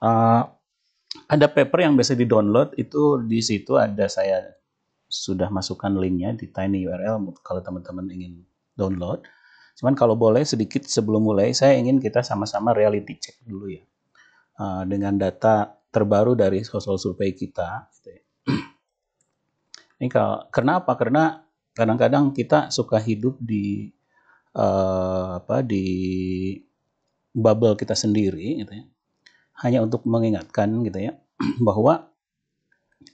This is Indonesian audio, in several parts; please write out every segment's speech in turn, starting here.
Uh, ada paper yang bisa di-download, itu di situ ada, saya sudah masukkan linknya di tiny URL kalau teman-teman ingin download. Cuman kalau boleh sedikit sebelum mulai, saya ingin kita sama-sama reality check dulu ya. Dengan data terbaru dari social survey kita. Ini kenapa? Karena kadang-kadang kita suka hidup di di bubble kita sendiri, gitu ya. Hanya untuk mengingatkan, gitu ya, bahwa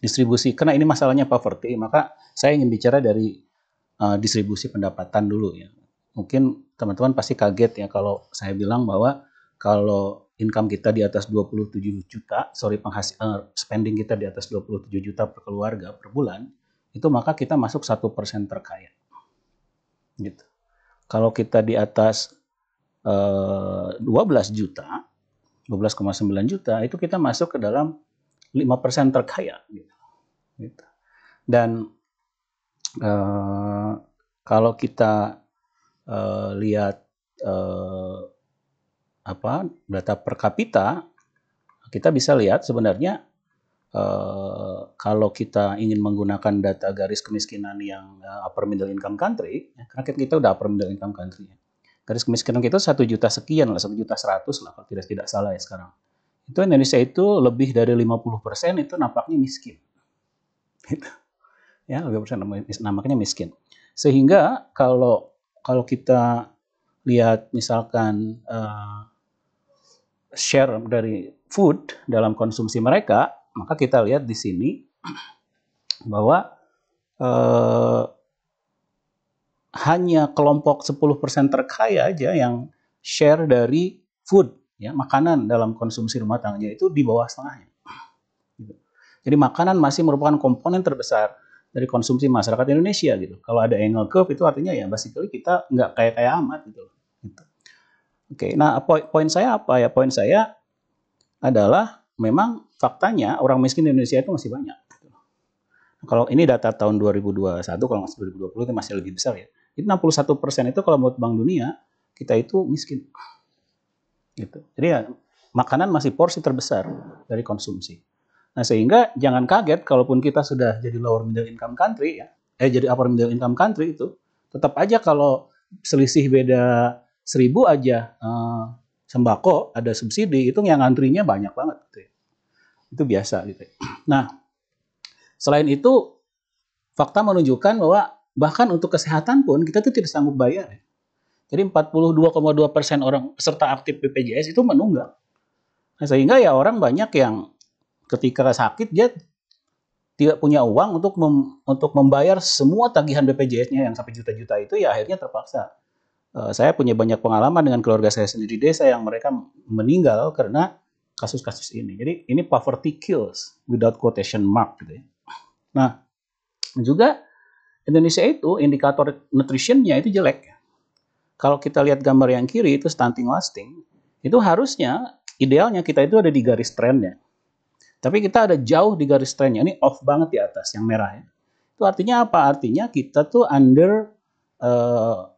distribusi, karena ini masalahnya poverty, maka saya ingin bicara dari distribusi pendapatan dulu ya. Mungkin teman-teman pasti kaget ya kalau saya bilang bahwa kalau income kita di atas 27 juta, spending kita di atas 27 juta per keluarga per bulan, itu maka kita masuk 1% terkaya. Gitu. Kalau kita di atas 12 juta, 12,9 juta, itu kita masuk ke dalam 5% terkaya. Gitu. Dan kalau kita lihat data per kapita, kita bisa lihat sebenarnya kalau kita ingin menggunakan data garis kemiskinan yang upper middle income country, karena kita udah upper middle income country, garis kemiskinan kita 1 juta sekian lah, 1.100.000 lah kalau tidak salah ya sekarang. Itu Indonesia itu lebih dari 50% itu nampaknya miskin. Gitu. Ya, 50% nampaknya miskin. Sehingga kalau kita lihat misalkan share dari food dalam konsumsi mereka, maka kita lihat di sini bahwa hanya kelompok 10% terkaya aja yang share dari food, ya, makanan dalam konsumsi rumah tangganya itu di bawah setengahnya. Jadi makanan masih merupakan komponen terbesar dari konsumsi masyarakat Indonesia gitu. Kalau ada angle curve itu artinya ya basically kita nggak kaya-kaya amat gitu. Oke, nah poin saya apa ya? Poin saya adalah memang faktanya orang miskin di Indonesia itu masih banyak. Kalau ini data tahun 2021, kalau masih 2020 itu masih lebih besar ya. Itu 61% itu kalau menurut Bank Dunia kita itu miskin. Gitu. Jadi ya makanan masih porsi terbesar dari konsumsi. Nah, sehingga jangan kaget kalaupun kita sudah jadi lower middle income country ya, jadi upper middle income country itu, tetap aja kalau selisih beda 1.000 aja sembako ada subsidi, itu yang antrinya banyak banget gitu ya. Itu biasa gitu ya. Nah, selain itu fakta menunjukkan bahwa bahkan untuk kesehatan pun kita tuh tidak sanggup bayar ya. Jadi 42,2% orang peserta aktif BPJS itu menunggak. Nah, sehingga ya orang banyak yang ketika sakit dia tidak punya uang untuk membayar semua tagihan BPJS-nya yang sampai juta-juta itu, ya akhirnya terpaksa. Saya punya banyak pengalaman dengan keluarga saya sendiri di desa yang mereka meninggal karena kasus-kasus ini. Jadi ini poverty kills without quotation mark gitu ya. Nah, juga Indonesia itu indikator nutritionnya itu jelek. Kalau kita lihat gambar yang kiri itu stunting lasting, itu harusnya idealnya kita itu ada di garis trennya. Tapi kita ada jauh di garis trennya. Ini off banget di atas, yang merah ya. Itu artinya apa? Artinya kita tuh under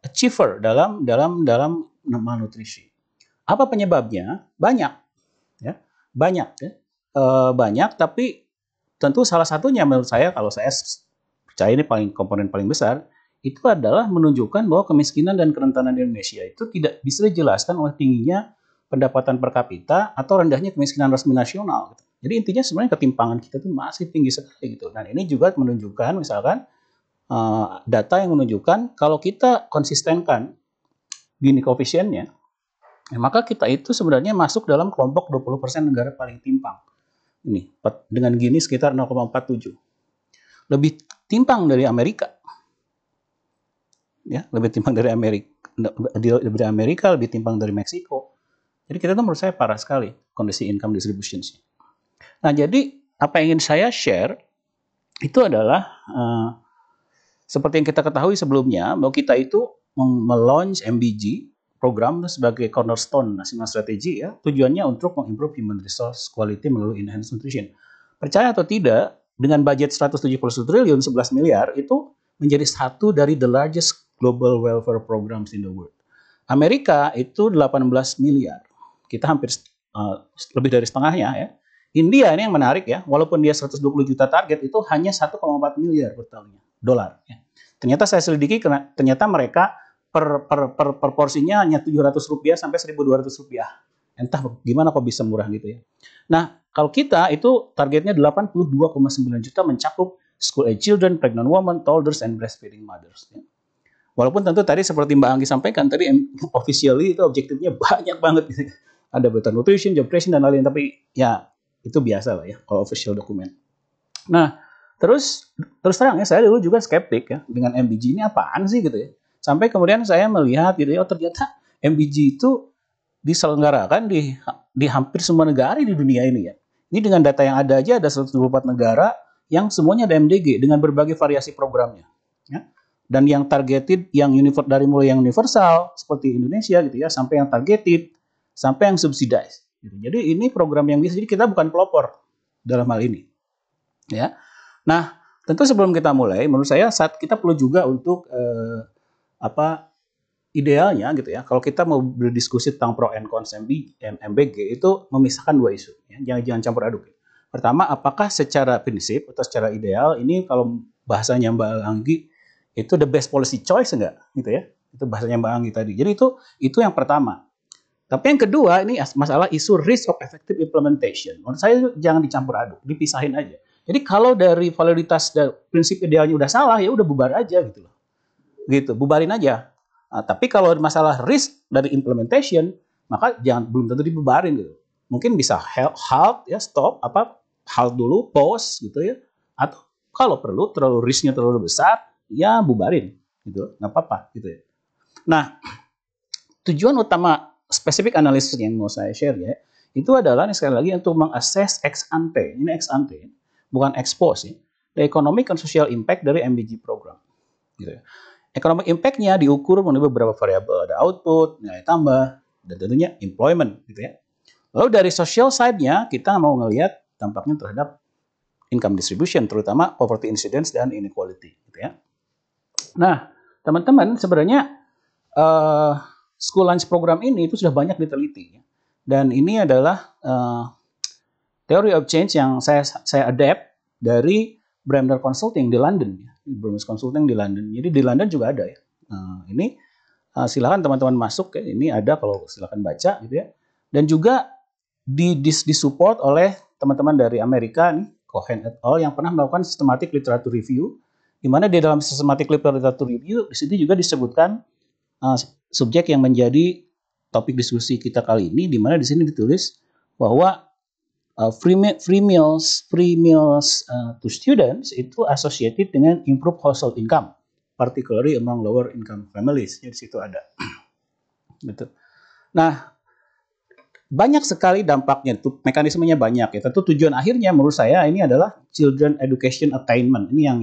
achiever dalam malnutrisi. Apa penyebabnya? Banyak, ya, banyak, ya, banyak. Tapi tentu salah satunya menurut saya, kalau saya percaya ini komponen paling besar, itu adalah menunjukkan bahwa kemiskinan dan kerentanan di Indonesia itu tidak bisa dijelaskan oleh tingginya pendapatan per kapita atau rendahnya kemiskinan resmi nasional. Gitu. Jadi intinya sebenarnya ketimpangan kita itu masih tinggi sekali gitu. Dan ini juga menunjukkan misalkan data yang menunjukkan kalau kita konsistenkan Gini koefisiennya, maka kita itu sebenarnya masuk dalam kelompok 20% negara paling timpang. Ini dengan Gini sekitar 0,47. Lebih timpang dari Amerika. Ya, lebih timpang dari Amerika, lebih timpang dari Meksiko. Jadi kita tuh menurut saya parah sekali kondisi income distribution. Nah, jadi apa yang ingin saya share itu adalah seperti yang kita ketahui sebelumnya, bahwa kita itu melaunch MBG program sebagai cornerstone national strategy ya, tujuannya untuk mengimprove human resource quality melalui enhanced nutrition. Percaya atau tidak, dengan budget 171 triliun, 11 miliar itu menjadi satu dari the largest global welfare programs in the world. Amerika itu 18 miliar. Kita hampir lebih dari setengahnya ya. India ini yang menarik ya, walaupun dia 120 juta target itu hanya 1,4 miliar per tahunnya dolar. Ya. Ternyata saya selidiki, ternyata mereka per porsinya hanya Rp700 sampai Rp1.200. Entah gimana kok bisa murah gitu ya. Nah, kalau kita itu targetnya 82,9 juta mencakup school age children, pregnant women, toddlers, and breastfeeding mothers. Ya. Walaupun tentu tadi seperti Mbak Anggi sampaikan, tadi officially itu objektifnya banyak banget. Gitu. Ada better nutrition, job creation, dan lain-lain. Tapi ya itu biasa lah ya kalau official dokumen. Nah, terus terang ya, saya dulu juga skeptik ya dengan MBG ini apaan sih gitu ya. Sampai kemudian saya melihat gitu ya, oh ternyata MBG itu diselenggarakan di hampir semua negara di dunia ini ya. Ini dengan data yang ada aja ada 124 negara yang semuanya ada MDG dengan berbagai variasi programnya. Ya. Dan yang targeted, yang dari mulai yang universal seperti Indonesia gitu ya, sampai yang targeted, sampai yang subsidized. Jadi ini program yang bisa, jadi kita bukan pelopor dalam hal ini. Ya. Nah, tentu sebelum kita mulai, menurut saya saat kita perlu juga untuk idealnya gitu ya, kalau kita mau berdiskusi tentang pro and cons MBG itu memisahkan dua isu, ya. Jangan campur aduk. Pertama, apakah secara prinsip atau secara ideal ini kalau bahasanya Mbak Anggi itu the best policy choice enggak, gitu ya? Itu bahasanya Mbak Anggi tadi. Jadi itu yang pertama. Tapi yang kedua ini masalah isu risk of effective implementation. Menurut saya jangan dicampur aduk, dipisahin aja. Jadi kalau dari validitas dan prinsip idealnya udah salah ya udah bubar aja gitu loh. Gitu, bubarin aja. Nah, tapi kalau masalah risk dari implementation, maka belum tentu dibubarin gitu. Mungkin bisa halt ya, stop halt dulu, pause gitu ya. Atau kalau perlu risknya terlalu besar, ya bubarin gitu. Nggak apa-apa gitu ya. Nah, tujuan utama spesifik analisis yang mau saya share ya, itu adalah sekali lagi untuk mengakses ex ante. Ini ex ante, bukan ex post ya. The economic and social impact dari MBG program. Gitu ya. Economic impact-nya diukur melalui beberapa variabel, ada output, nilai tambah, dan tentunya employment gitu ya. Lalu dari social side-nya kita mau ngelihat dampaknya terhadap income distribution, terutama poverty incidence dan inequality gitu ya. Nah, teman-teman sebenarnya school lunch program ini itu sudah banyak diteliti. Dan ini adalah theory of change yang saya adapt dari Bremner Consulting di London. Bremner Consulting di London. Jadi di London juga ada ya. Ini silakan teman-teman masuk ya. Ini ada kalau silakan baca gitu ya. Dan juga disupport oleh teman-teman dari Amerika nih, Cohen et al. Yang pernah melakukan systematic literature review. Di mana di dalam systematic literature review di situ juga disebutkan subjek yang menjadi topik diskusi kita kali ini, di mana di sini ditulis bahwa free meals to students itu associated dengan improved household income, particularly among lower income families. Di situ ada. Betul. Nah, banyak sekali dampaknya, mekanismenya banyak ya. Tentu tujuan akhirnya menurut saya ini adalah children education attainment. Ini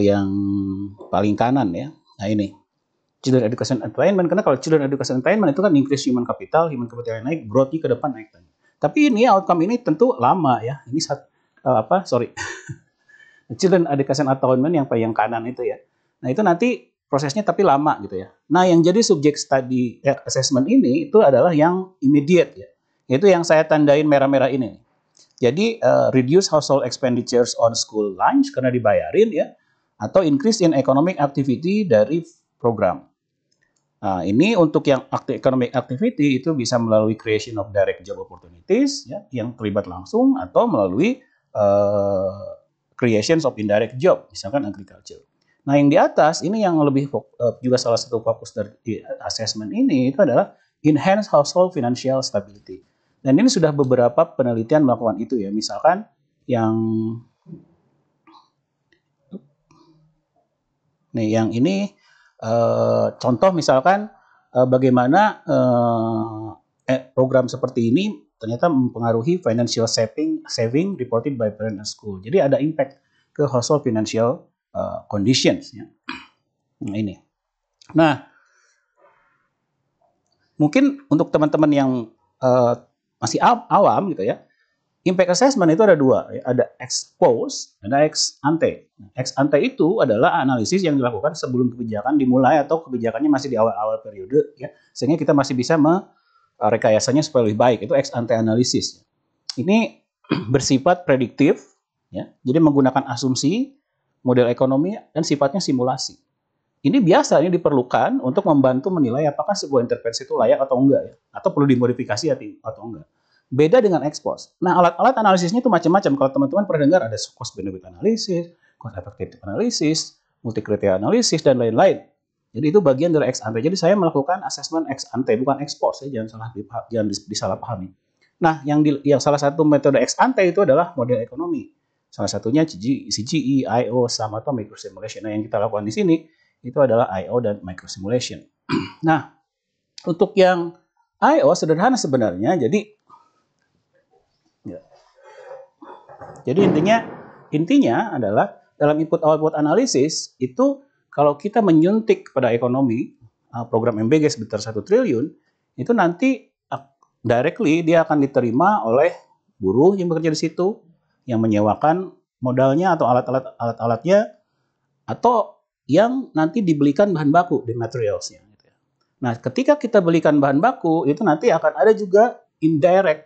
yang paling kanan ya. Nah ini children education attainment, karena kalau children education attainment itu kan increase human capital yang naik, growth-nya ke depan naik. Tapi ini outcome ini tentu lama ya. Ini children education attainment yang kanan itu ya. Nah itu nanti prosesnya tapi lama gitu ya. Nah yang jadi subjek study assessment ini itu adalah yang immediate ya. Itu yang saya tandain merah-merah ini. Jadi reduce household expenditures on school lunch karena dibayarin ya, atau increase in economic activity dari program. Nah, ini untuk yang economic activity itu bisa melalui creation of direct job opportunities ya, yang terlibat langsung, atau melalui creations of indirect job, misalkan agriculture. Nah, yang di atas ini yang lebih juga salah satu fokus dari assessment ini itu adalah enhance household financial stability. Dan ini sudah beberapa penelitian melakukan itu ya, misalkan yang ini contoh misalkan bagaimana program seperti ini ternyata mempengaruhi financial saving reported by parent and school. Jadi ada impact ke household financial conditions ya. Nah ini. Nah, mungkin untuk teman-teman yang masih awam gitu ya, impact assessment itu ada dua, ada ex post, ada ex ante. Ex ante itu adalah analisis yang dilakukan sebelum kebijakan dimulai atau kebijakannya masih di awal-awal periode, ya, sehingga kita masih bisa rekayasanya supaya lebih baik, itu ex ante analisis. Ini bersifat prediktif, ya. Jadi menggunakan asumsi, model ekonomi, dan sifatnya simulasi. Ini biasa, ini diperlukan untuk membantu menilai apakah sebuah intervensi itu layak atau enggak, ya, atau perlu dimodifikasi atau enggak. Beda dengan ex post. Nah, alat-alat analisisnya itu macam-macam. Kalau teman-teman pernah dengar ada cost benefit analysis, cost effective analysis, multi criteria analysis, dan lain-lain. Jadi itu bagian dari ex ante. Jadi saya melakukan assessment ex ante, bukan ex post, ya. Jangan disalahpahami. Nah, yang salah satu metode ex ante itu adalah model ekonomi. Salah satunya CGE, I/O, SAM, atau microsimulation. Nah, yang kita lakukan di sini itu adalah I/O dan microsimulation. Nah, untuk yang I/O sederhana sebenarnya. Jadi intinya adalah dalam input output analisis itu kalau kita menyuntik pada ekonomi program MBG sebesar 1 triliun, itu nanti directly dia akan diterima oleh buruh yang bekerja di situ, yang menyewakan modalnya atau alat-alatnya, atau yang nanti dibelikan bahan baku di materialsnya. Nah, ketika kita belikan bahan baku, itu nanti akan ada juga indirect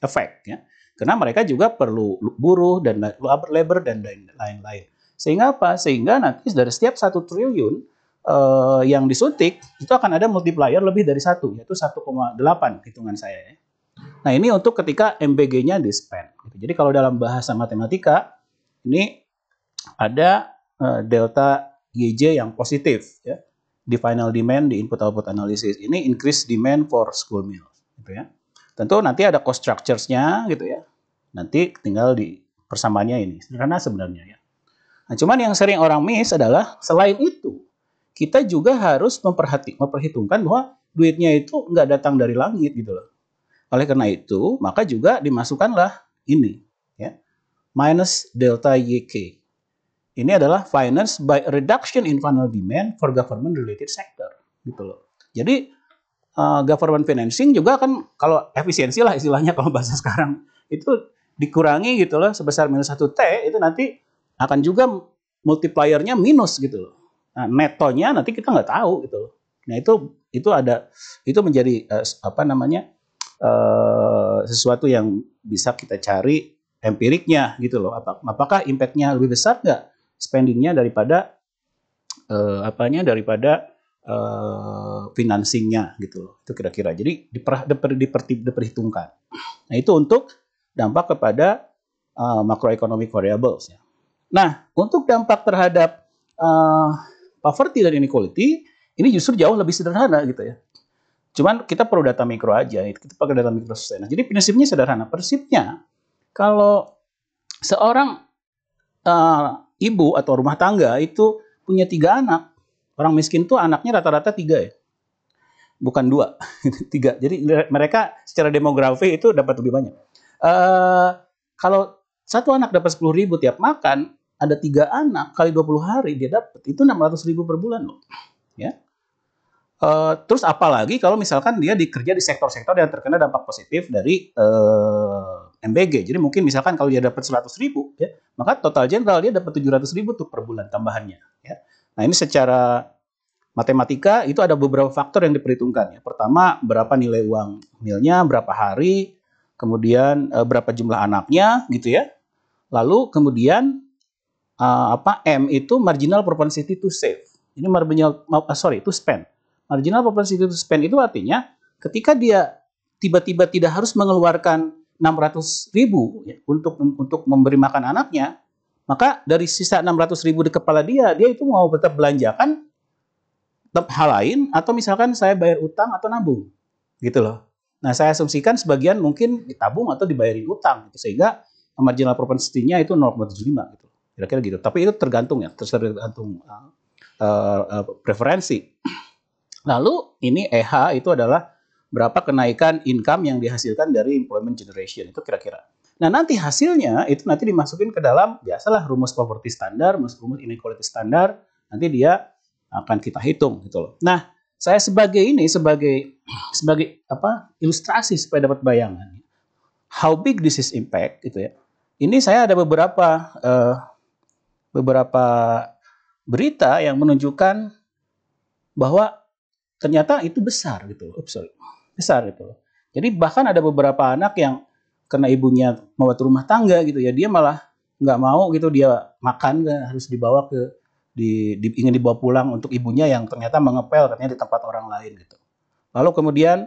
effect, ya. Karena mereka juga perlu buruh dan labor dan lain-lain. Sehingga apa? Sehingga nanti dari setiap 1 triliun yang disuntik, itu akan ada multiplier lebih dari 1, yaitu 1,8 hitungan saya, ya. Nah, ini untuk ketika MBG-nya di-spend. Jadi kalau dalam bahasa matematika, ini ada delta YJ yang positif, ya. Di final demand, di input output analysis. Ini increase demand for school meals, gitu ya. Tentu nanti ada cost structures-nya, gitu ya. Nanti tinggal di persamaannya ini. Sederhana sebenarnya, ya. Nah, cuman yang sering orang miss adalah selain itu, kita juga harus memperhitungkan bahwa duitnya itu nggak datang dari langit, gitu loh. Oleh karena itu, maka juga dimasukkanlah ini, ya, minus delta YK. Ini adalah finance by reduction in final demand for government related sector, gitu loh. Jadi government financing juga kan, kalau efisiensi lah istilahnya kalau bahasa sekarang, itu dikurangi gitu loh sebesar minus 1T, itu nanti akan juga multipliernya minus gitu loh. Nah, netonya nanti kita nggak tahu gitu loh. Nah, itu menjadi sesuatu yang bisa kita cari empiriknya gitu loh. Apakah impact-nya lebih besar nggak spending-nya daripada financing-nya gitu loh. Itu kira-kira. Jadi diperhitungkan. Nah, itu untuk dampak kepada macroeconomic variables, ya. Nah, untuk dampak terhadap poverty dan inequality, ini justru jauh lebih sederhana gitu ya. Cuman kita perlu data mikro aja, kita pakai data mikro saja. Nah, jadi prinsipnya sederhana. Prinsipnya, kalau seorang ibu atau rumah tangga itu punya 3 anak, orang miskin tuh anaknya rata-rata 3, ya. Bukan 2, 3. Jadi mereka secara demografi itu dapat lebih banyak. Kalau satu anak dapat 10.000 tiap makan, ada 3 anak kali 20 hari dia dapat, itu 600.000 per bulan loh, ya. Terus apalagi kalau misalkan dia kerja di sektor-sektor yang terkena dampak positif dari MBG. Jadi mungkin misalkan kalau dia dapat 100.000, ya, maka total general dia dapat 700.000 tuh per bulan tambahannya, ya. Nah, ini secara matematika itu ada beberapa faktor yang diperhitungkan, ya. Pertama, berapa nilai uang milnya, berapa hari, kemudian berapa jumlah anaknya, gitu ya. Lalu kemudian M itu marginal propensity to save. Ini to spend. Marginal propensity to spend itu artinya ketika dia tiba-tiba tidak harus mengeluarkan 600.000, ya, untuk memberi makan anaknya, maka dari sisa 600.000 di kepala dia itu mau tetap belanjakan hal lain, atau misalkan saya bayar utang atau nabung, gitu loh. Nah, saya asumsikan sebagian mungkin ditabung atau dibayarin utang, gitu, sehingga marginal propensity-nya itu 0,75 gitu. Kira-kira gitu. Tapi itu tergantung preferensi. Lalu ini EH itu adalah berapa kenaikan income yang dihasilkan dari employment generation, itu kira-kira. Nah, nanti hasilnya itu nanti dimasukin ke dalam biasalah rumus poverty standar, rumus inequality standar, nanti dia akan kita hitung gitu loh. Nah, saya sebagai ilustrasi supaya dapat bayangan how big this is impact gitu ya. Ini saya ada beberapa berita yang menunjukkan bahwa ternyata itu besar gitu. besar gitu. Jadi bahkan ada beberapa anak yang karena ibunya membuat rumah tangga gitu ya, dia malah nggak mau gitu dia makan, harus dibawa ke ingin dibawa pulang untuk ibunya yang ternyata mengepel katanya di tempat orang lain gitu. Lalu kemudian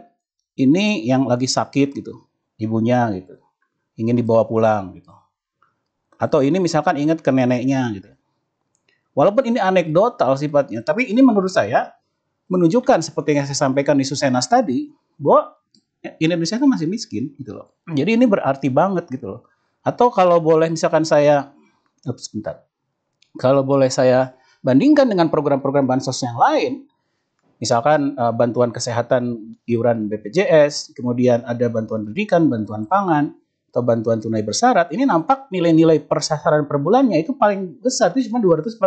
ini yang lagi sakit gitu, ibunya gitu, ingin dibawa pulang gitu. Atau ini misalkan ingat ke neneknya gitu. Walaupun ini anekdotal sifatnya, tapi ini menurut saya menunjukkan seperti yang saya sampaikan di Susenas tadi, bahwa Indonesia kan masih miskin gitu loh. Jadi ini berarti banget gitu loh. Atau kalau boleh misalkan saya, sebentar, kalau boleh saya bandingkan dengan program-program bansos yang lain, misalkan bantuan kesehatan iuran BPJS, kemudian ada bantuan pendidikan, bantuan pangan, atau bantuan tunai bersyarat, ini nampak nilai-nilai per sasaran per bulannya itu paling besar, itu cuma 240.000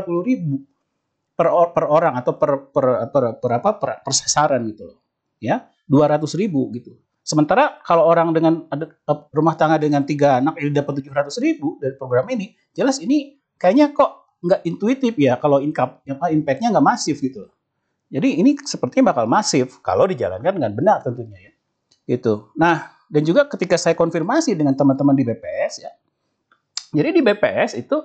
per orang atau per sasaran gitu loh. Ya, 200.000 gitu. Sementara kalau orang dengan rumah tangga dengan 3 anak ini dapat 700.000 dari program ini, jelas ini kayaknya kok nggak intuitif ya kalau impact-nya nggak masif gitu loh. Jadi ini sepertinya bakal masif kalau dijalankan dengan benar tentunya ya. Itu. Nah, dan juga ketika saya konfirmasi dengan teman-teman di BPS ya. Jadi di BPS itu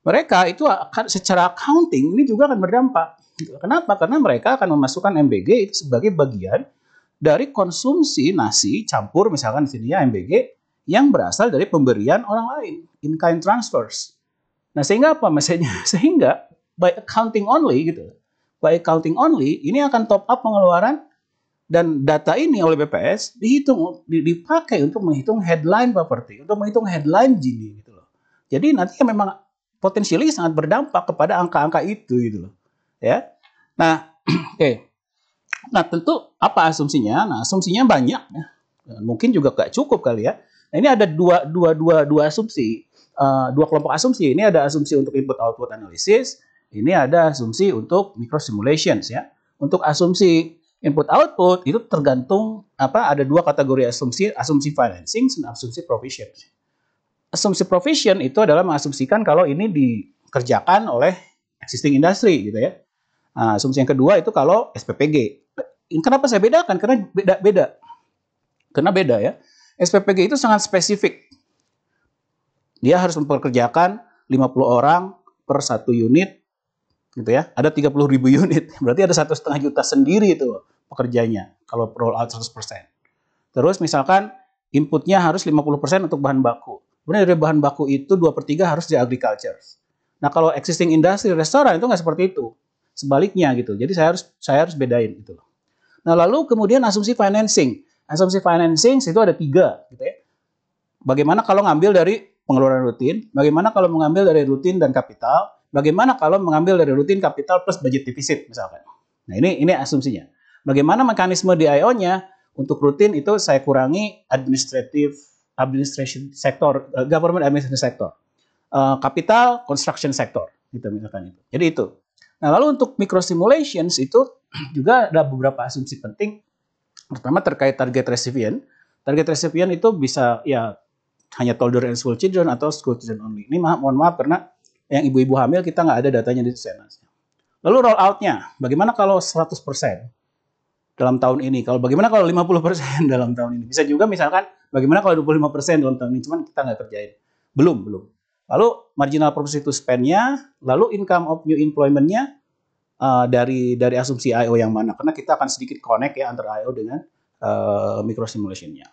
mereka itu akan secara accounting ini juga akan berdampak. Kenapa? Karena mereka akan memasukkan MBG itu sebagai bagian dari konsumsi nasi campur misalkan di sini ya MBG yang berasal dari pemberian orang lain, in kind transfers. Nah, sehingga apa maksudnya? Sehingga by accounting only gitu. By accounting only ini akan top up pengeluaran dan data ini oleh BPS dipakai untuk menghitung headline property, untuk menghitung headline Gini gitu loh. Jadi nantinya memang potensialnya sangat berdampak kepada angka-angka itu gitu loh. Ya. Nah, oke. Nah, tentu apa asumsinya? Nah, asumsinya banyak ya. Mungkin juga nggak cukup kali ya. Nah, ini ada dua asumsi, dua kelompok asumsi. Ini ada asumsi untuk input output analysis, ini ada asumsi untuk micro simulations ya. Untuk asumsi input output itu tergantung ada 2 kategori asumsi financing dan asumsi provision. Asumsi provision itu adalah mengasumsikan kalau ini dikerjakan oleh existing industry gitu ya. Nah, asumsi yang kedua itu kalau SPPG. Kenapa saya bedakan? Karena beda. Karena beda ya. SPPG itu sangat spesifik. Dia harus mempekerjakan 50 orang per 1 unit gitu ya. Ada 30.000 unit. Berarti ada 1,5 juta sendiri itu pekerjanya kalau roll out 100%. Terus misalkan inputnya harus 50% untuk bahan baku. Kemudian dari bahan baku itu 2/3 harus di agriculture. Nah, kalau existing industry restoran itu nggak seperti itu. Sebaliknya gitu. Jadi saya harus bedain gitu loh. Nah, lalu kemudian asumsi financing. Asumsi financing itu ada 3 gitu ya. Bagaimana kalau ngambil dari pengeluaran rutin? Bagaimana kalau mengambil dari rutin dan kapital? Bagaimana kalau mengambil dari rutin kapital plus budget defisit misalkan? Nah, ini asumsinya. Bagaimana mekanisme DIO-nya? Untuk rutin itu saya kurangi administration sector, government administration sector. Capital construction sector gitu misalkan itu. Jadi itu. Nah, lalu untuk micro simulations itu juga ada beberapa asumsi penting. Pertama terkait target recipient. Target recipient itu bisa ya hanya toddler and school children atau school children only. Ini mohon maaf karena yang ibu-ibu hamil kita nggak ada datanya di Susenas. Lalu roll out-nya, bagaimana kalau 100% dalam tahun ini? Kalau bagaimana kalau 50% dalam tahun ini? Bisa juga misalkan bagaimana kalau 25% dalam tahun ini? Cuman kita nggak kerjain. Belum. Lalu marginal profit to spend-nya, lalu income of new employment-nya dari asumsi I/O yang mana? Karena kita akan sedikit connect ya antara I/O dengan micro simulation-nya.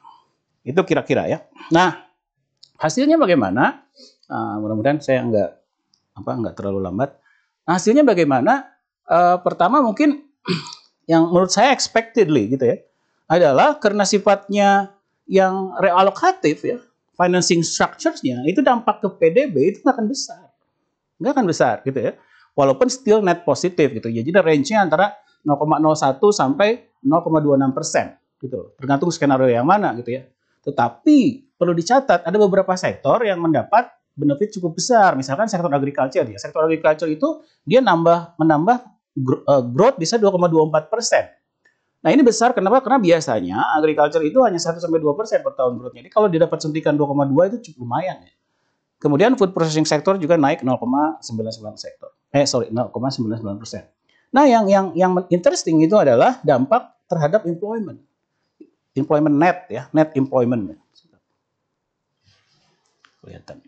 Itu kira-kira ya. Nah, hasilnya bagaimana? Mudah-mudahan saya nggak terlalu lambat. Nah, hasilnya bagaimana? Pertama mungkin yang menurut saya expectedly gitu ya, adalah karena sifatnya yang realokatif ya, financing structures-nya itu dampak ke PDB itu nggak akan besar gitu ya. Walaupun still net positif gitu ya. Jadi range-nya antara 0,01 sampai 0,26% gitu. Tergantung skenario yang mana gitu ya. Tetapi perlu dicatat ada beberapa sektor yang mendapat benefit cukup besar. Misalkan sektor agriculture ya. Sektor agriculture itu dia menambah growth bisa 2,24%. Nah, ini besar kenapa? Karena biasanya agriculture itu hanya 1-2% per tahun growth-nya. Jadi kalau dia dapat suntikan 2,2 itu cukup lumayan ya. Kemudian food processing sector juga naik 0,99%. Nah, yang interesting itu adalah dampak terhadap employment. employment net ya, net employment. Kelihatan.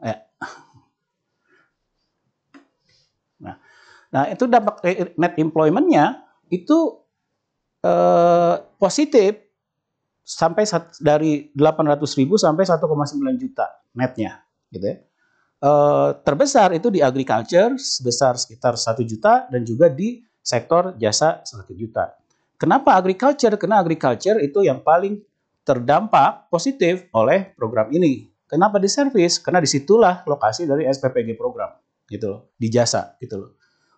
Ya. Nah, itu dampak net employment-nya itu positif sampai dari 800.000 sampai 1,9 juta netnya, gitu ya. Terbesar itu di agriculture sebesar sekitar 1 juta dan juga di sektor jasa 1 juta. Kenapa agriculture? Karena agriculture itu yang paling terdampak positif oleh program ini. Kenapa di service? Karena disitulah lokasi dari SPPG program, gitu loh, di jasa, gitu loh.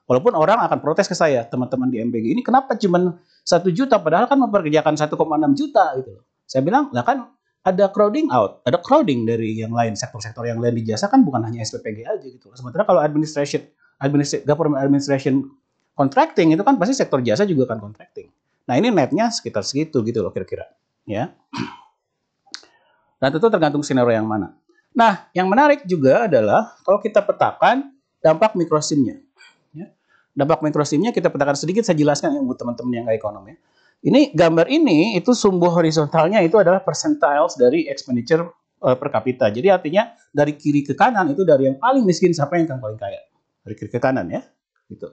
Walaupun orang akan protes ke saya, teman-teman di MPG ini kenapa cuma 1 juta, padahal kan memperkerjakan 1,6 juta gitu loh. Saya bilang, lah kan ada crowding out, ada crowding dari yang lain, sektor-sektor yang lain di jasa kan bukan hanya SPPG aja gitu loh. Sementara kalau government administration contracting itu kan pasti sektor jasa juga kan contracting. Nah ini netnya sekitar segitu gitu loh kira-kira. Ya. Dan tentu tergantung scenario yang mana. Nah yang menarik juga adalah kalau kita petakan dampak mikrosimnya. Dampak mikrosimnya kita petakan sedikit, saya jelaskan ya buat teman-teman yang nggak ekonom ya. Ini gambar ini itu sumbu horizontalnya itu adalah percentiles dari expenditure per kapita. Jadi artinya dari kiri ke kanan itu dari yang paling miskin sampai yang paling kaya. Dari kiri ke kanan ya. Gitu.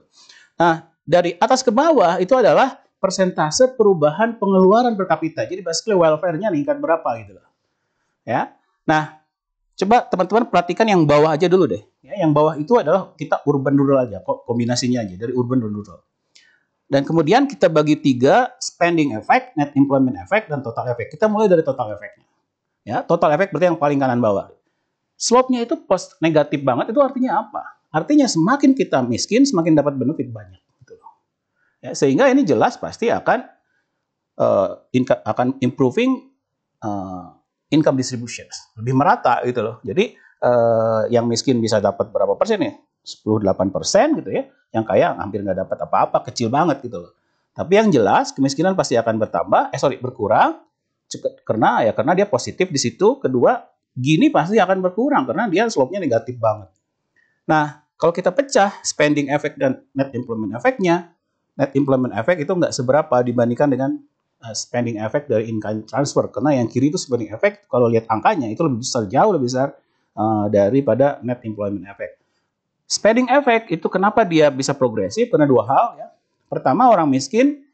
Nah, dari atas ke bawah itu adalah persentase perubahan pengeluaran per kapita. Jadi basically welfare-nya meningkat berapa gitu loh. Ya. Nah, coba teman-teman perhatikan yang bawah aja dulu deh. Ya, yang bawah itu adalah kita urban rural aja, kok kombinasinya aja dari urban dan rural. Dan kemudian kita bagi 3, spending effect, net employment effect, dan total effect. Kita mulai dari total effect-nya. Ya, total effect berarti yang paling kanan bawah. Slope-nya itu negatif banget, itu artinya apa? Artinya semakin kita miskin, semakin dapat benefit banyak. Gitu. Ya, sehingga ini jelas pasti akan improving income distribution, lebih merata gitu loh. Jadi yang miskin bisa dapat berapa persen ya? 10-8% gitu ya. Yang kaya hampir nggak dapat apa-apa, kecil banget gitu loh. Tapi yang jelas kemiskinan pasti akan berkurang karena dia positif di situ. Kedua, gini pasti akan berkurang karena dia slope-nya negatif banget. Nah, kalau kita pecah spending effect dan net employment effect-nya, net employment effect itu nggak seberapa dibandingkan dengan spending effect dari income transfer, karena yang kiri itu spending effect kalau lihat angkanya itu lebih besar, jauh lebih besar daripada net employment effect. Spending effect itu kenapa dia bisa progresif? Karena 2 hal ya. Pertama, orang miskin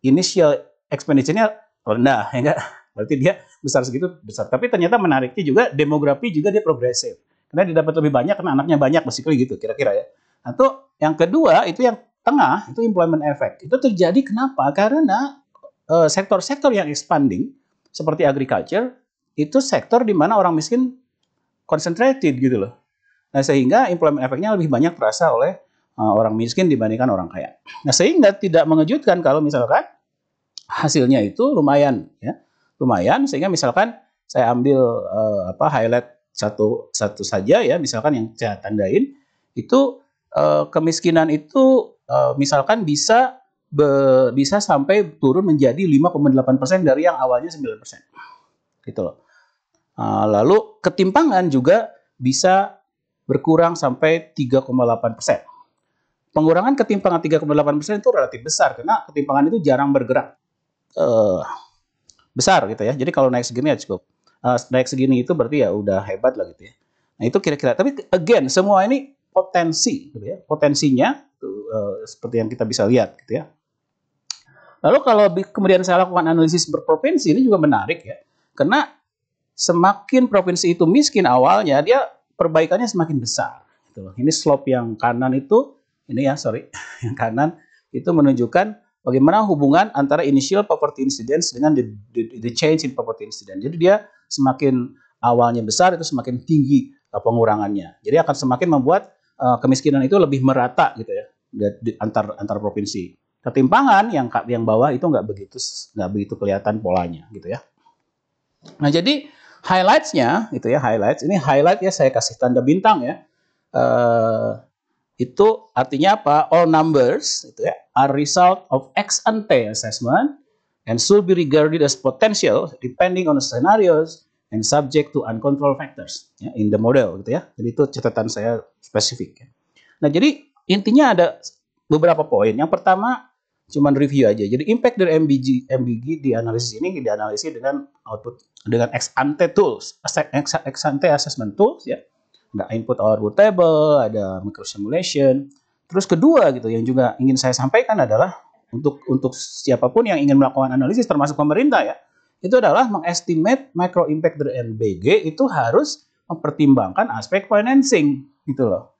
initial expenditure-nya rendah, ya enggak? Berarti dia besar segitu besar. Tapi ternyata menariknya juga demografi juga dia progresif. Karena dia dapat lebih banyak karena anaknya banyak, basically gitu kira-kira ya. Atau yang kedua itu yang tengah itu employment effect. Itu terjadi kenapa? Karena sektor-sektor yang expanding seperti agriculture itu sektor di mana orang miskin concentrated gitu loh. Nah sehingga employment effect-nya lebih banyak terasa oleh orang miskin dibandingkan orang kaya. Nah sehingga tidak mengejutkan kalau misalkan hasilnya itu lumayan ya, lumayan sehingga misalkan saya ambil highlight satu saja ya, misalkan yang saya tandain itu kemiskinan itu misalkan bisa sampai turun menjadi 5,8% dari yang awalnya 9%. Gitu loh. Lalu ketimpangan juga bisa berkurang sampai 3,8%. Pengurangan ketimpangan 3,8% itu relatif besar karena ketimpangan itu jarang bergerak besar gitu ya. Jadi kalau naik segini ya cukup. Naik segini itu berarti ya udah hebat lah gitu ya. Nah itu kira-kira. Tapi again semua ini potensi gitu ya. Potensinya seperti yang kita bisa lihat gitu ya. Lalu kalau kemudian saya lakukan analisis berprovinsi, ini juga menarik ya. Karena semakin provinsi itu miskin awalnya, dia perbaikannya semakin besar. Gitu. Ini slope yang kanan itu, yang kanan itu menunjukkan bagaimana hubungan antara initial poverty incidence dengan the change in poverty incidence. Jadi dia semakin awalnya besar, itu semakin tinggi pengurangannya. Jadi akan semakin membuat kemiskinan itu lebih merata gitu ya, antar provinsi. Ketimpangan yang bawah itu nggak begitu kelihatan polanya gitu ya. Nah jadi highlights-nya itu ya, ini highlight ya saya kasih tanda bintang ya. Itu artinya apa? All numbers itu ya are result of ex ante assessment and should be regarded as potential depending on the scenarios and subject to uncontrolled factors ya, in the model gitu ya. Jadi itu catatan saya spesifik ya. Nah jadi intinya ada beberapa poin. Yang pertama, cuman review aja. Jadi impact dari MBG di analisis ini dianalisis dengan output dengan ex ante tools, ex ante assessment tools ya. Ada input output table, ada micro simulation. Terus kedua gitu yang juga ingin saya sampaikan adalah untuk siapapun yang ingin melakukan analisis termasuk pemerintah ya, itu adalah mengestimate micro impact dari MBG itu harus mempertimbangkan aspek financing gitu loh.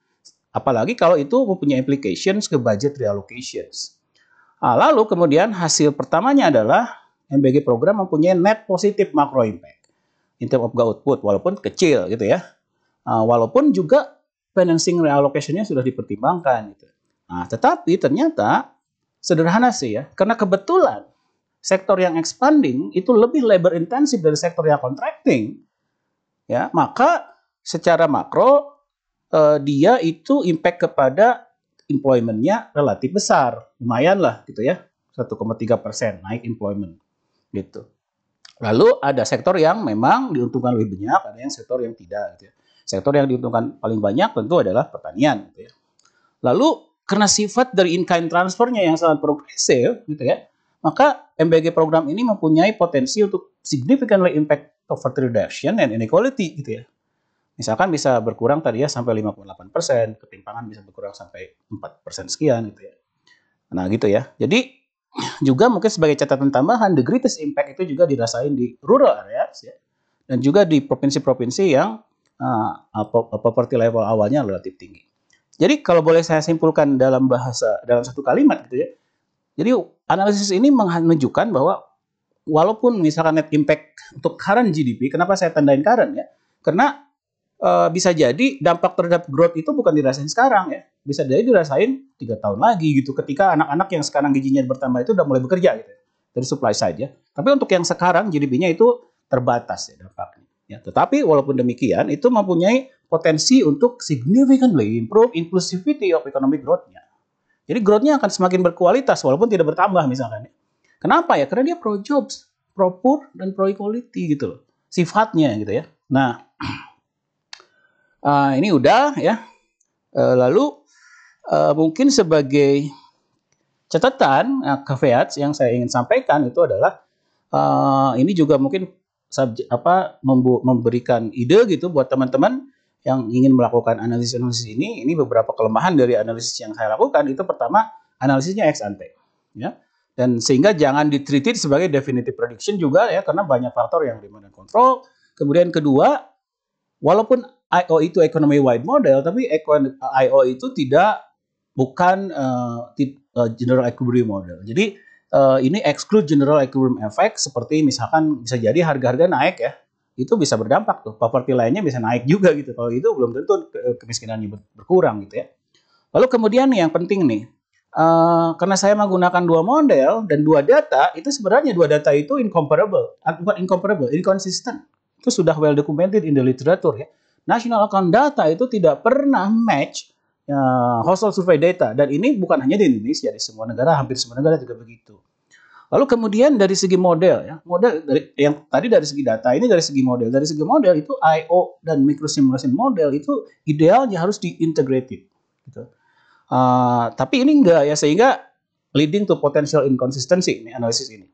Apalagi kalau itu mempunyai implications ke budget reallocations. Lalu kemudian hasil pertamanya adalah MBG program mempunyai net positif macro impact in terms of output walaupun kecil gitu ya. Walaupun juga financing reallocation-nya sudah dipertimbangkan gitu. Nah, tetapi ternyata sederhana sih ya, karena kebetulan sektor yang expanding itu lebih labor intensif dari sektor yang contracting, ya maka secara makro dia itu impact kepada employment-nya relatif besar, lumayan lah gitu ya, 1,3% naik employment gitu. Lalu ada sektor yang memang diuntungkan lebih banyak, ada yang sektor yang tidak gitu ya. Sektor yang diuntungkan paling banyak tentu adalah pertanian gitu ya. Lalu karena sifat dari in-kind transfernya yang sangat progresif gitu ya, maka MBG program ini mempunyai potensi untuk significantly impact poverty reduction and inequality gitu ya. Misalkan bisa berkurang tadi ya sampai 58%, ketimpangan bisa berkurang sampai 4% sekian gitu ya. Nah gitu ya. Jadi juga mungkin sebagai catatan tambahan, the greatest impact itu juga dirasain di rural areas ya, dan juga di provinsi-provinsi yang poverty level awalnya relatif tinggi. Jadi kalau boleh saya simpulkan dalam satu kalimat gitu ya. Jadi analisis ini menunjukkan bahwa walaupun misalkan net impact untuk current GDP, kenapa saya tandain current ya? Karena bisa jadi dampak terhadap growth itu bukan dirasain sekarang ya. Bisa jadi dirasain 3 tahun lagi gitu ketika anak-anak yang sekarang gizinya bertambah itu udah mulai bekerja gitu. Dari supply side ya. Tapi untuk yang sekarang GDP-nya itu terbatas ya dampaknya. Ya, tetapi walaupun demikian itu mempunyai potensi untuk significantly improve inclusivity of economic growth-nya. Jadi growth-nya akan semakin berkualitas walaupun tidak bertambah misalkan. Kenapa ya? Karena dia pro jobs, pro poor, dan pro equality gitu loh. Sifatnya gitu ya. Nah, ini udah ya. Lalu mungkin sebagai catatan caveats yang saya ingin sampaikan itu adalah ini juga mungkin memberikan ide gitu buat teman-teman yang ingin melakukan analisis ini. Ini beberapa kelemahan dari analisis yang saya lakukan. Itu pertama, analisisnya ex ante ya. Dan sehingga jangan ditreated sebagai definitive prediction juga ya, karena banyak faktor yang remote and control. Kemudian kedua, walaupun I/O itu economy wide model, tapi I/O itu bukan general equilibrium model. Jadi ini exclude general equilibrium effect, seperti misalkan bisa jadi harga-harga naik ya, itu bisa berdampak tuh, poverty lainnya bisa naik juga gitu. Kalau itu belum tentu kemiskinannya berkurang gitu ya. Lalu kemudian nih yang penting nih, karena saya menggunakan 2 model dan 2 data, itu sebenarnya 2 data itu inconsistent. Itu sudah well documented in the literature ya. National account data itu tidak pernah match household survey data, dan ini bukan hanya di Indonesia, di semua negara, hampir semua negara juga begitu. Lalu kemudian dari segi model ya, yang tadi dari segi data, ini dari segi model. Dari segi model itu I/O dan micro simulation model itu idealnya harus diintegrated gitu. Tapi ini enggak ya, sehingga leading to potential inconsistency ini analisis ini.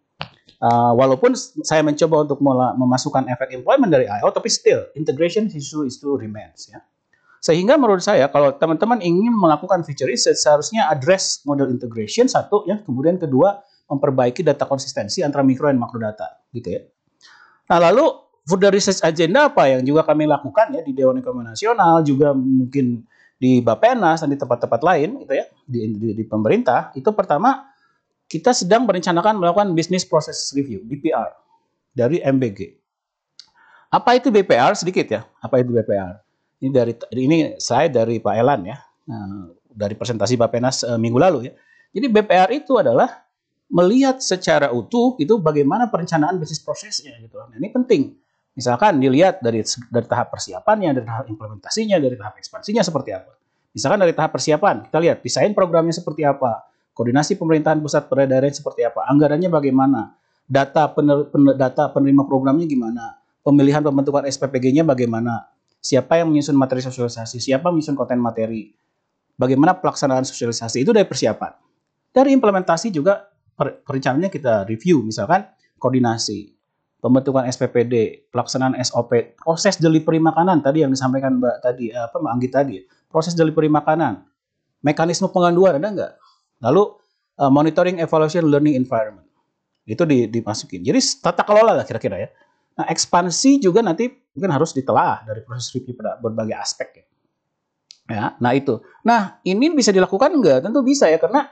Walaupun saya mencoba untuk memasukkan efek employment dari I/O, tapi still integration issue remains ya. Sehingga menurut saya kalau teman-teman ingin melakukan future research, seharusnya address model integration satu ya, kemudian kedua memperbaiki data konsistensi antara mikro dan makro data gitu ya. Nah, lalu further research agenda apa yang juga kami lakukan ya di Dewan Ekonomi Nasional, juga mungkin di Bappenas dan di tempat-tempat lain gitu ya, di pemerintah. Itu pertama, kita sedang merencanakan melakukan business process review (BPR) dari MBG. Apa itu BPR? Sedikit ya. Apa itu BPR? Ini slide dari Pak Elan ya, dari presentasi Bappenas minggu lalu ya. Jadi BPR itu adalah melihat secara utuh itu bagaimana perencanaan bisnis prosesnya gitu. Nah, ini penting. Misalkan dilihat dari tahap persiapannya, dari tahap implementasinya, dari tahap ekspansinya seperti apa. Misalkan dari tahap persiapan, kita lihat desain programnya seperti apa, koordinasi pemerintahan pusat pada daerah seperti apa, anggarannya bagaimana, data penerima programnya gimana, pemilihan pembentukan SPPG-nya bagaimana, siapa yang menyusun materi sosialisasi, siapa menyusun konten materi, bagaimana pelaksanaan sosialisasi, itu dari persiapan. Dari implementasi juga perencanaannya kita review, misalkan koordinasi, pembentukan SPPD, pelaksanaan SOP, proses delivery makanan tadi yang disampaikan Mbak tadi, Mbak Anggi tadi, proses delivery makanan, mekanisme pengaduan ada nggak? Lalu monitoring, evaluation, learning environment itu dimasukin. Jadi tata kelola lah kira-kira ya. Nah, ekspansi juga nanti mungkin harus ditelaah dari proses review pada berbagai aspek ya. Ya, nah itu. Nah, ini bisa dilakukan enggak? Tentu bisa ya, karena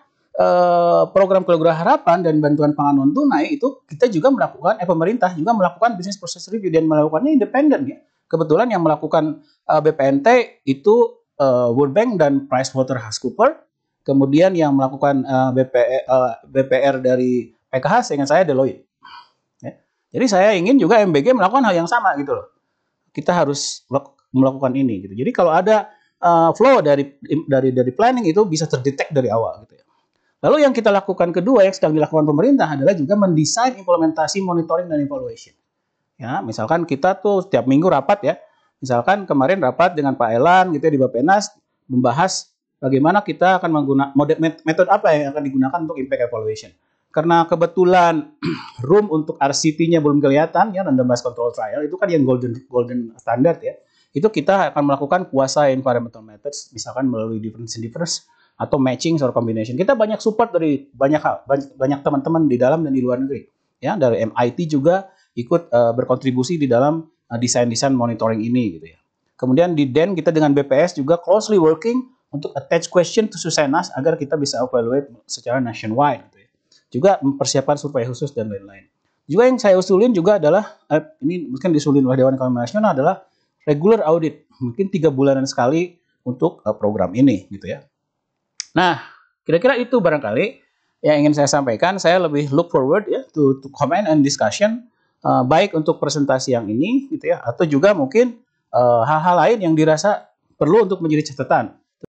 program Keluarga Harapan dan bantuan pangan non tunai itu kita juga melakukan, pemerintah juga melakukan business process review dan melakukannya independen ya. Kebetulan yang melakukan BPNT itu World Bank dan PricewaterhouseCoopers. Kemudian yang melakukan BPR dari PKH, seingat saya Deloitte. Ya. Jadi saya ingin juga MBG melakukan hal yang sama gitu loh. Kita harus melakukan ini gitu. Jadi kalau ada flow dari planning itu bisa terdetek dari awal gitu ya. Lalu yang kita lakukan kedua yang sedang dilakukan pemerintah adalah juga mendesain implementasi monitoring dan evaluation. Ya, misalkan kita tuh setiap minggu rapat ya. Misalkan kemarin rapat dengan Pak Elan gitu ya di Bappenas membahas bagaimana kita akan menggunakan metode apa yang akan digunakan untuk impact evaluation. Karena kebetulan room untuk RCT-nya belum kelihatan ya, randomized control trial itu kan yang golden standard ya. Itu kita akan melakukan kuasa environmental methods misalkan melalui difference atau matching atau combination. Kita banyak support dari banyak teman-teman di dalam dan di luar negeri. Ya, dari MIT juga ikut berkontribusi di dalam desain-desain monitoring ini gitu ya. Kemudian di DEN kita dengan BPS juga closely working untuk attach question to Susenas agar kita bisa evaluate secara nationwide gitu ya. Juga mempersiapkan survei khusus dan lain-lain. Juga yang saya usulin juga adalah ini mungkin disulin oleh Dewan Ekonomi Nasional adalah regular audit, mungkin 3 bulanan sekali untuk program ini gitu ya. Nah, kira-kira itu barangkali yang ingin saya sampaikan. Saya lebih look forward ya to comment and discussion, baik untuk presentasi yang ini gitu ya, atau juga mungkin hal-hal lain yang dirasa perlu untuk menjadi catatan.